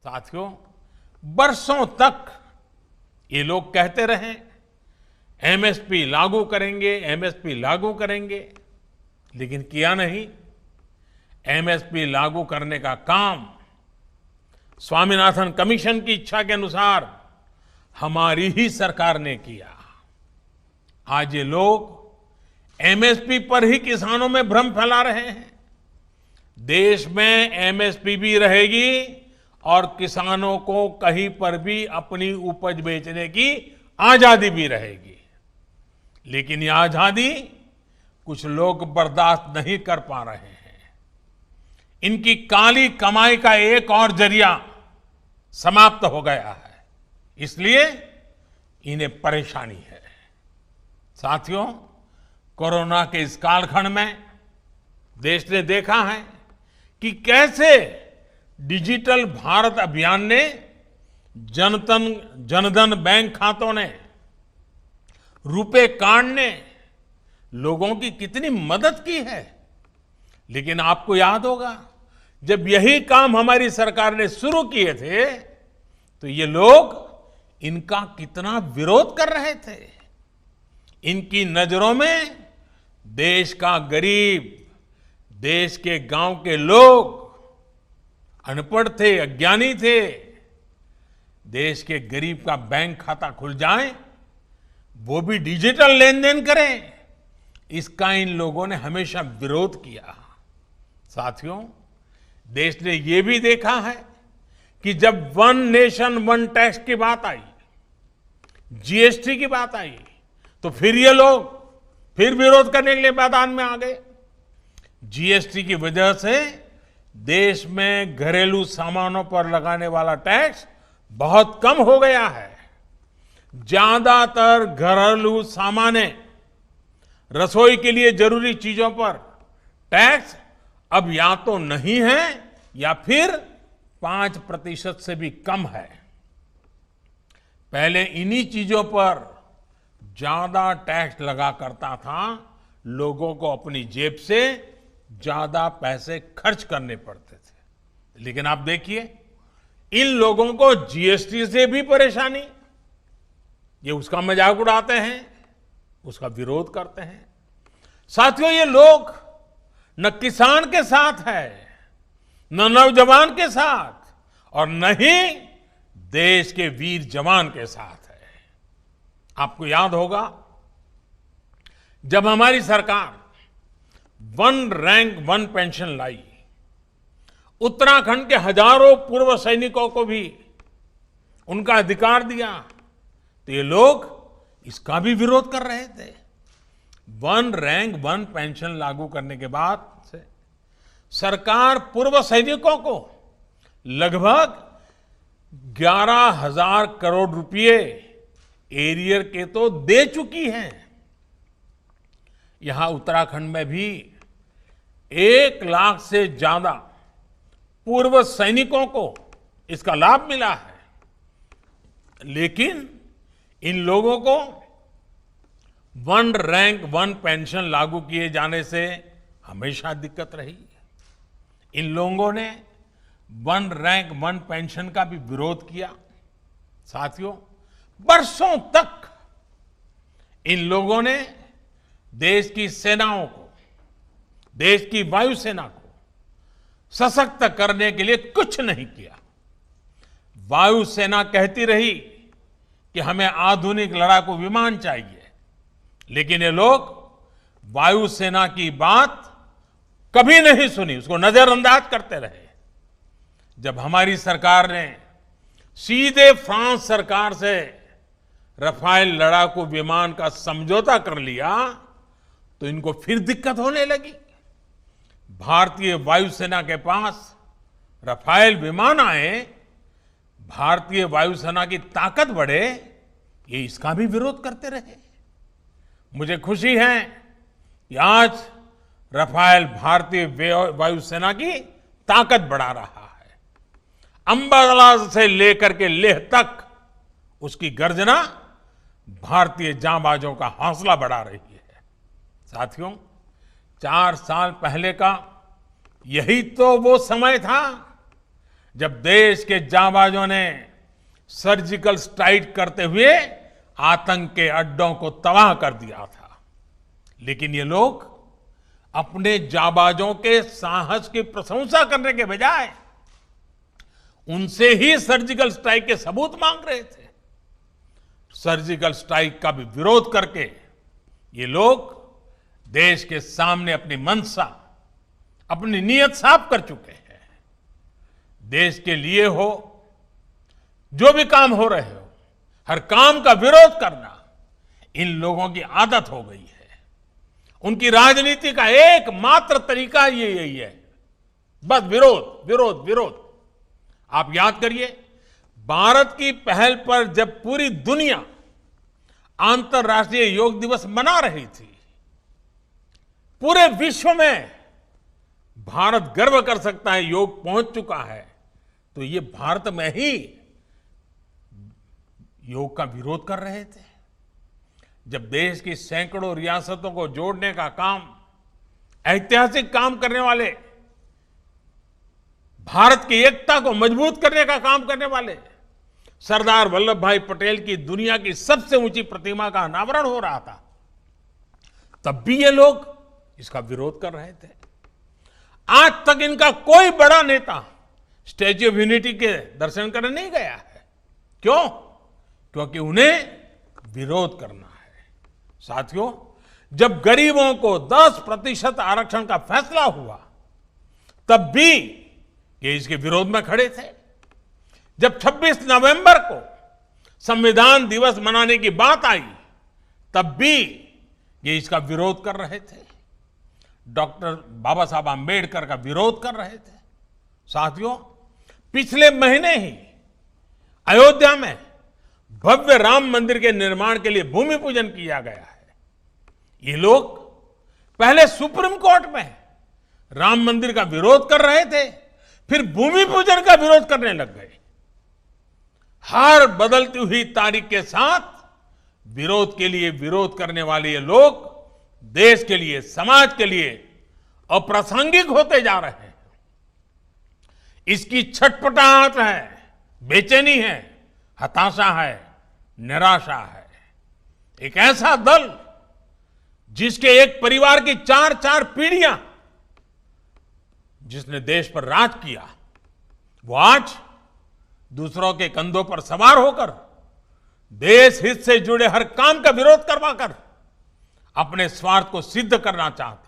साथियों, बरसों तक ये लोग कहते रहे एमएसपी लागू करेंगे, एमएसपी लागू करेंगे, लेकिन किया नहीं। एमएसपी लागू करने का काम स्वामीनाथन कमीशन की इच्छा के अनुसार हमारी ही सरकार ने किया। आज ये लोग एमएसपी पर ही किसानों में भ्रम फैला रहे हैं। देश में एमएसपी भी रहेगी और किसानों को कहीं पर भी अपनी उपज बेचने की आजादी भी रहेगी। लेकिन ये आजादी कुछ लोग बर्दाश्त नहीं कर पा रहे हैं। इनकी काली कमाई का एक और जरिया समाप्त हो गया है, इसलिए इन्हें परेशानी है। साथियों, कोरोना के इस कालखंड में देश ने देखा है कि कैसे डिजिटल भारत अभियान ने जनधन बैंक खातों ने, रुपे कार्ड ने लोगों की कितनी मदद की है। लेकिन आपको याद होगा, जब यही काम हमारी सरकार ने शुरू किए थे तो ये लोग इनका कितना विरोध कर रहे थे। इनकी नजरों में देश का गरीब, देश के गांव के लोग अनपढ़ थे, अज्ञानी थे। देश के गरीब का बैंक खाता खुल जाए, वो भी डिजिटल लेन देन करें, इसका इन लोगों ने हमेशा विरोध किया। साथियों, देश ने ये भी देखा है कि जब वन नेशन वन टैक्स की बात आई, जीएसटी की बात आई, तो फिर ये लोग फिर विरोध करने के लिए मैदान में आ गए। जीएसटी की वजह से देश में घरेलू सामानों पर लगाने वाला टैक्स बहुत कम हो गया है। ज्यादातर घरेलू सामाने, रसोई के लिए जरूरी चीजों पर टैक्स अब या तो नहीं है या फिर 5% से भी कम है। पहले इन्हीं चीजों पर ज्यादा टैक्स लगा करता था, लोगों को अपनी जेब से ज्यादा पैसे खर्च करने पड़ते थे। लेकिन आप देखिए, इन लोगों को जीएसटी से भी परेशानी, ये उसका मजाक उड़ाते हैं, उसका विरोध करते हैं। साथियों, ये लोग न किसान के साथ है, न नौजवान के साथ, और न ही देश के वीर जवान के साथ है। आपको याद होगा, जब हमारी सरकार वन रैंक वन पेंशन लाई, उत्तराखंड के हजारों पूर्व सैनिकों को भी उनका अधिकार दिया, तो ये लोग इसका भी विरोध कर रहे थे। वन रैंक वन पेंशन लागू करने के बाद से सरकार पूर्व सैनिकों को लगभग 11,000 करोड़ रुपए एरियर के तो दे चुकी है। यहां उत्तराखंड में भी 1 लाख से ज्यादा पूर्व सैनिकों को इसका लाभ मिला है। लेकिन इन लोगों को वन रैंक वन पेंशन लागू किए जाने से हमेशा दिक्कत रही। इन लोगों ने वन रैंक वन पेंशन का भी विरोध किया। साथियों, बरसों तक इन लोगों ने देश की सेनाओं को, देश की वायुसेना को सशक्त करने के लिए कुछ नहीं किया। वायुसेना कहती रही कि हमें आधुनिक लड़ाकू विमान चाहिए, लेकिन ये लोग वायुसेना की बात कभी नहीं सुनी, उसको नजरअंदाज करते रहे। जब हमारी सरकार ने सीधे फ्रांस सरकार से रफाल लड़ाकू विमान का समझौता कर लिया, तो इनको फिर दिक्कत होने लगी। भारतीय वायुसेना के पास रफाल विमान आए, भारतीय वायुसेना की ताकत बढ़े, ये इसका भी विरोध करते रहे। मुझे खुशी है कि आज रफाल भारतीय वायुसेना की ताकत बढ़ा रहा है। अंबाला से लेकर के लेह तक उसकी गर्जना भारतीय जांबाजों का हौसला बढ़ा रही है। साथियों, 4 साल पहले का यही तो वो समय था जब देश के जांबाजों ने सर्जिकल स्ट्राइक करते हुए आतंक के अड्डों को तबाह कर दिया था। लेकिन ये लोग अपने जांबाजों के साहस की प्रशंसा करने के बजाय उनसे ही सर्जिकल स्ट्राइक के सबूत मांग रहे थे। सर्जिकल स्ट्राइक का भी विरोध करके ये लोग देश के सामने अपनी मंशा, अपनी नीयत साफ कर चुके हैं। देश के लिए हो, जो भी काम हो रहे हो, हर काम का विरोध करना इन लोगों की आदत हो गई है। उनकी राजनीति का एकमात्र तरीका ये यही है, बस विरोध विरोध विरोध। आप याद करिए, भारत की पहल पर जब पूरी दुनिया अंतर्राष्ट्रीय योग दिवस मना रही थी, पूरे विश्व में भारत गर्व कर सकता है योग पहुंच चुका है, तो ये भारत में ही योग का विरोध कर रहे थे। जब देश की सैकड़ों रियासतों को जोड़ने का काम, ऐतिहासिक काम करने वाले, भारत की एकता को मजबूत करने का काम करने वाले सरदार वल्लभ भाई पटेल की दुनिया की सबसे ऊंची प्रतिमा का अनावरण हो रहा था, तब भी ये लोग इसका विरोध कर रहे थे। आज तक इनका कोई बड़ा नेता स्टैच्यू ऑफ यूनिटी के दर्शन करने नहीं गया है। क्यों? क्योंकि उन्हें विरोध करना है। साथियों, जब गरीबों को 10% आरक्षण का फैसला हुआ, तब भी ये इसके विरोध में खड़े थे। जब 26 नवंबर को संविधान दिवस मनाने की बात आई, तब भी ये इसका विरोध कर रहे थे। डॉक्टर बाबा साहब आंबेडकर का विरोध कर रहे थे। साथियों, पिछले महीने ही अयोध्या में भव्य राम मंदिर के निर्माण के लिए भूमि पूजन किया गया है। ये लोग पहले सुप्रीम कोर्ट में राम मंदिर का विरोध कर रहे थे, फिर भूमि पूजन का विरोध करने लग गए। हर बदलती हुई तारीख के साथ विरोध के लिए विरोध करने वाले ये लोग देश के लिए, समाज के लिए अप्रासंगिक होते जा रहे हैं। इसकी छटपटाहट है, बेचैनी है, हताशा है, निराशा है। एक ऐसा दल जिसके एक परिवार की 4-4 पीढ़ियां जिसने देश पर राज किया, वो आज दूसरों के कंधों पर सवार होकर देश हित से जुड़े हर काम का विरोध करवाकर अपने स्वार्थ को सिद्ध करना चाहता है।